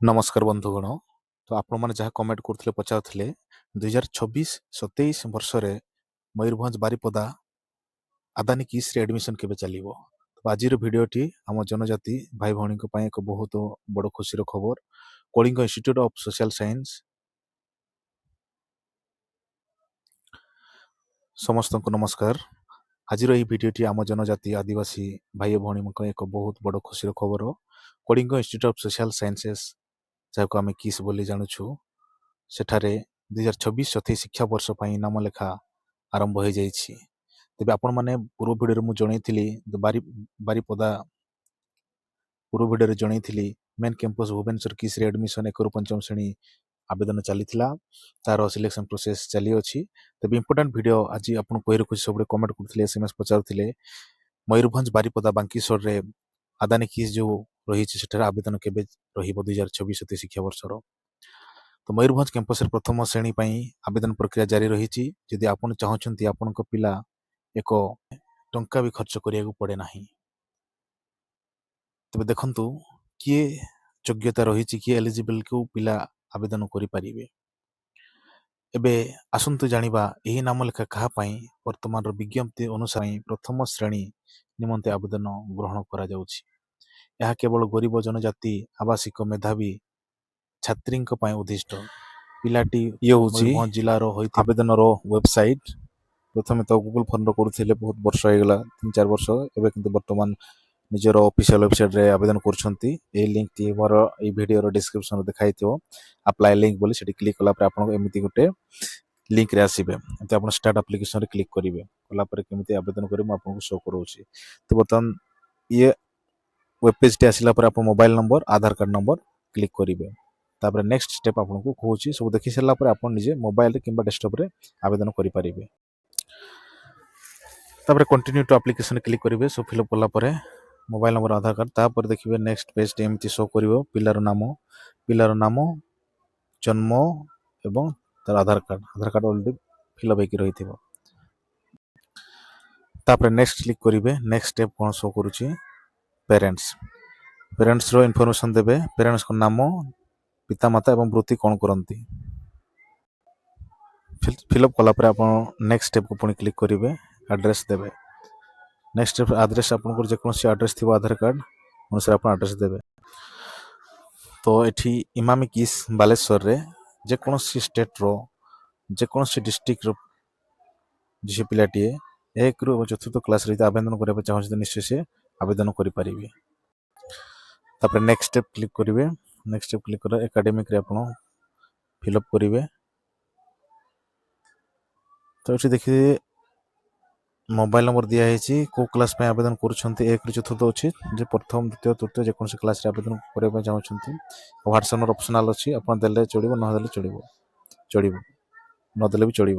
ନମସ୍କାର ବନ୍ଧୁଗଣ। ତ ଆପଣମାନେ ଯାହା କମେଣ୍ଟ କରୁଥିଲେ ପଚାରୁଥିଲେ 2026-27 ବର୍ଷରେ ମୟୂରଭଞ୍ଜ ବାରିପଦା ଆଦାନୀ କିସ୍ରେ ଆଡମିସନ କେବେ ଚାଲିବ। ତ ଆଜିର ଭିଡ଼ିଓଟି ଆମ ଜନଜାତି ଭାଇ ଭଉଣୀଙ୍କ ପାଇଁ ଏକ ବହୁତ ବଡ଼ ଖୁସିର ଖବର। Kalinga institute of social science ସମସ୍ତଙ୍କୁ ନମସ୍କାର। ଆଜିର ଏହି ଭିଡ଼ିଓଟି ଆମ ଜନଜାତି ଆଦିବାସୀ ଭାଇ ଭଉଣୀଙ୍କ ଏକ ବହୁତ ବଡ଼ ଖୁସିର ଖବର। Kalinga institute of social sciences ଯାହାକୁ ଆମେ କିସ୍ ବୋଲି ଜାଣୁଛୁ, ସେଠାରେ 2026-27 ଶିକ୍ଷାବର୍ଷ ପାଇଁ ନାମ ଲେଖା ଆରମ୍ଭ ହୋଇଯାଇଛି। ତେବେ ଆପଣମାନେ ପୂର୍ବ ଭିଡ଼ିଓରେ ମୁଁ ଜଣେଇଥିଲି ବାରିପଦା ମେନ୍ କ୍ୟାମ୍ପସ୍ ଭୁବନେଶ୍ୱର କିସ୍ରେ ଆଡମିସନ 1ରୁ 5ମ ଶ୍ରେଣୀ ଆବେଦନ ଚାଲିଥିଲା, ତାର ସିଲେକ୍ସନ ପ୍ରୋସେସ୍ ଚାଲିଅଛି। ତେବେ ଇମ୍ପୋର୍ଟାଣ୍ଟ ଭିଡ଼ିଓ ଆଜି ଆପଣ କହି ରଖୁଛି, ସବୁବେଳେ କମେଣ୍ଟ କରୁଥିଲେ, SMS ପଚାରୁଥିଲେ ମୟୂରଭଞ୍ଜ ବାରିପଦା ବାଙ୍କିଶ୍ୱରରେ ଆଦାନୀ କିସ୍ ଯେଉଁ ରହିଛି ସେଠାରେ ଆବେଦନ କେବେ ରହିବ 2026-27 ଶିକ୍ଷାବର୍ଷର। ତ ମୟୂରଭଞ୍ଜ କ୍ୟାମ୍ପସରେ ପ୍ରଥମ ଶ୍ରେଣୀ ପାଇଁ ଆବେଦନ ପ୍ରକ୍ରିୟା ଜାରି ରହିଛି। ଯଦି ଆପଣ ଚାହୁଁଛନ୍ତି ଆପଣଙ୍କ ପିଲା ଏକ ଟଙ୍କା ବି ଖର୍ଚ୍ଚ କରିବାକୁ ପଡ଼େ ନାହିଁ। ତେବେ ଦେଖନ୍ତୁ କିଏ ଯୋଗ୍ୟତା ରହିଛି, କିଏ ଏଲିଜିବଲ୍, କେଉଁ ପିଲା ଆବେଦନ କରିପାରିବେ। ଏବେ ଆସନ୍ତୁ ଜାଣିବା ଏହି ନାମ ଲେଖା କାହା ପାଇଁ ବର୍ତ୍ତମାନର ବିଜ୍ଞପ୍ତି ଅନୁସାରେ ପ୍ରଥମ ଶ୍ରେଣୀ ନିମନ୍ତେ ଆବେଦନ ଗ୍ରହଣ କରାଯାଉଛି। ଏହା କେବଳ ଗରିବ ଜନଜାତି ଆବାସିକ ମେଧାବୀ ଛାତ୍ରୀଙ୍କ ପାଇଁ ଉଦ୍ଦିଷ୍ଟ। ପିଲାଟି ହେଉଛି ମୟୂରଭଞ୍ଜ ଜିଲ୍ଲାର ହୋଇଥିବା ଆବେଦନର ୱେବସାଇଟ୍। ପ୍ରଥମେ ତ ଗୁଗଲ ଫର୍ମର କରୁଥିଲେ, ବହୁତ ବର୍ଷ ହେଇଗଲା, 3-4 ବର୍ଷ। ଏବେ କିନ୍ତୁ ବର୍ତ୍ତମାନ ନିଜର ଅଫିସିଆଲ ୱେବସାଇଟ୍ରେ ଆବେଦନ କରୁଛନ୍ତି। ଏହି ଲିଙ୍କଟି ମୋର ଏହି ଭିଡ଼ିଓର ଡିସ୍କ୍ରିପ୍ସନରେ ଦେଖାଇଥିବ, ଆପ୍ଲାଏ ଲିଙ୍କ ବୋଲି। ସେଠି କ୍ଲିକ୍ କଲା ପରେ ଆପଣଙ୍କୁ ଏମିତି ଗୋଟେ ଲିଙ୍କରେ ଆସିବେ। ଏମିତି ଆପଣ ଷ୍ଟାର୍ଟ ଆପ୍ଲିକେସନରେ କ୍ଲିକ୍ କରିବେ। କଲା ପରେ କେମିତି ଆବେଦନ କରିବେ ମୁଁ ଆପଣଙ୍କୁ ଶୋ କରୁଛି। ତ ବର୍ତ୍ତମାନ ଇଏ ୱେବ୍ ପେଜ୍ଟି ଆସିଲା ପରେ ଆପଣ ମୋବାଇଲ ନମ୍ବର, ଆଧାର କାର୍ଡ଼ ନମ୍ବର କ୍ଲିକ୍ କରିବେ। ତାପରେ ନେକ୍ସଟ ଷ୍ଟେପ୍ ଆପଣଙ୍କୁ କହୁଛି। ସବୁ ଦେଖି ସାରିଲା ପରେ ଆପଣ ନିଜେ ମୋବାଇଲରେ କିମ୍ବା ଡେସ୍କଟପ୍ରେ ଆବେଦନ କରିପାରିବେ। ତାପରେ କଣ୍ଟିନ୍ୟୁ ଟୁ ଆପ୍ଲିକେସନ କ୍ଲିକ୍ କରିବେ। ସବୁ ଫିଲ୍ଅପ୍ କଲା ପରେ ମୋବାଇଲ ନମ୍ବର, ଆଧାର କାର୍ଡ଼, ତାପରେ ଦେଖିବେ ନେକ୍ସଟ ପେଜ୍ଟି ଏମିତି ଶୋ କରିବ। ପିଲାର ନାମ, ଜନ୍ମ ଏବଂ ତାର ଆଧାର କାର୍ଡ଼ ଅଲରେଡ଼ି ଫିଲ୍ଅପ୍ ହେଇକି ରହିଥିବ। ତାପରେ ନେକ୍ସଟ କ୍ଲିକ୍ କରିବେ। ନେକ୍ସଟ ଷ୍ଟେପ୍ କ'ଣ ଶୋ କରୁଛି, ପ୍ୟାରେଣ୍ଟସର ଇନଫର୍ମେସନ୍ ଦେବେ। ପ୍ୟାରେଣ୍ଟସଙ୍କ ନାମ, ପିତାମାତା ଏବଂ ବୃତ୍ତି କ'ଣ କରନ୍ତି। ଫିଲ୍ଅପ୍ କଲା ପରେ ଆପଣ ନେକ୍ସଟ ଷ୍ଟେପ୍କୁ ପୁଣି କ୍ଲିକ୍ କରିବେ। ଆଡ୍ରେସ୍ ଦେବେ। ନେକ୍ସଟ ଷ୍ଟେପ୍ ଆଡ୍ରେସ୍ ଆପଣଙ୍କର ଯେକୌଣସି ଆଡ୍ରେସ୍ ଥିବ ଆଧାର କାର୍ଡ଼ ଅନୁସାରେ ଆପଣ ଆଡ୍ରେସ୍ ଦେବେ। ତ ଏଠି ଇମାମି କିସ୍ ବାଲେଶ୍ୱରରେ ଯେକୌଣସି ଷ୍ଟେଟ୍ର ଯେକୌଣସି ଡିଷ୍ଟ୍ରିକ୍ଟର ଝିଅ ପିଲାଟିଏ 1ରୁ 4th କ୍ଲାସ୍ରେ ଯଦି ଆବେଦନ କରିବା ପାଇଁ ଚାହୁଁଛନ୍ତି, ନିଶ୍ଚୟ ସେ ଆବେଦନ କରିପାରିବେ। ତାପରେ ନେକ୍ସଟ ଷ୍ଟେପ୍ କ୍ଲିକ୍ କରିବେ। ନେକ୍ସଟ ଷ୍ଟେପ୍ କ୍ଲିକ୍ କଲେ ଏକାଡେମିକରେ ଆପଣ ଫିଲ୍ଅପ୍ କରିବେ। ତ ଏଠି ଦେଖିବେ ମୋବାଇଲ ନମ୍ବର ଦିଆହେଇଛି, କେଉଁ କ୍ଲାସ୍ ପାଇଁ ଆବେଦନ କରୁଛନ୍ତି। 1ରୁ 4th ଅଛି, ଯେ ପ୍ରଥମ, ଦ୍ୱିତୀୟ, ତୃତୀୟ ଯେକୌଣସି କ୍ଲାସ୍ରେ ଆବେଦନ କରିବା ପାଇଁ ଚାହୁଁଛନ୍ତି। ହ୍ୱାଟ୍ସଆପ୍ର ଅପସନାଲ୍ ଅଛି, ଆପଣ ଦେଲେ ଚଳିବ, ନଦେଲେ ଚଳିବ, ନଦେଲେ ବି ଚଳିବ।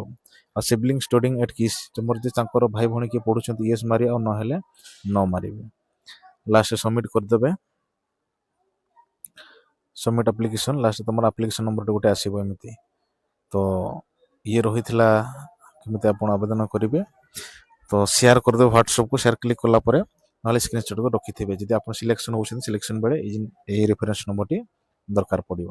ଆଉ ସିବଲିଙ୍ଗ ଷ୍ଟଡିଂ ଏଟ୍ କିସ୍, ତୁମର ଯଦି ତାଙ୍କର ଭାଇ ଭଉଣୀ କିଏ ପଢ଼ୁଛନ୍ତି, ୟେସ୍ ମାରିବେ, ଆଉ ନହେଲେ ନ ମାରିବେ। ଲାଷ୍ଟରେ ସବମିଟ୍ କରିଦେବେ। ସବମିଟ୍ ଆପ୍ଲିକେସନ୍, ଲାଷ୍ଟରେ ତୁମର ଆପ୍ଲିକେସନ୍ ନମ୍ବରଟା ଗୋଟେ ଆସିବ ଏମିତି। ତ ଇଏ ରହିଥିଲା କେମିତି ଆପଣ ଆବେଦନ କରିବେ। ତ ସେୟାର କରିଦେବେ ହ୍ୱାଟ୍ସଆପ୍କୁ। ସେୟାର କ୍ଲିକ୍ କଲା ପରେ ନହେଲେ ସ୍କ୍ରିନଶଟ୍କୁ ରଖିଥିବେ। ଯଦି ଆପଣ ସିଲେକ୍ସନ୍ ହେଉଛନ୍ତି, ସିଲେକ୍ସନ୍ ବେଳେ ଏହି ରେଫରେନ୍ସ ନମ୍ବରଟି ଦରକାର ପଡ଼ିବ।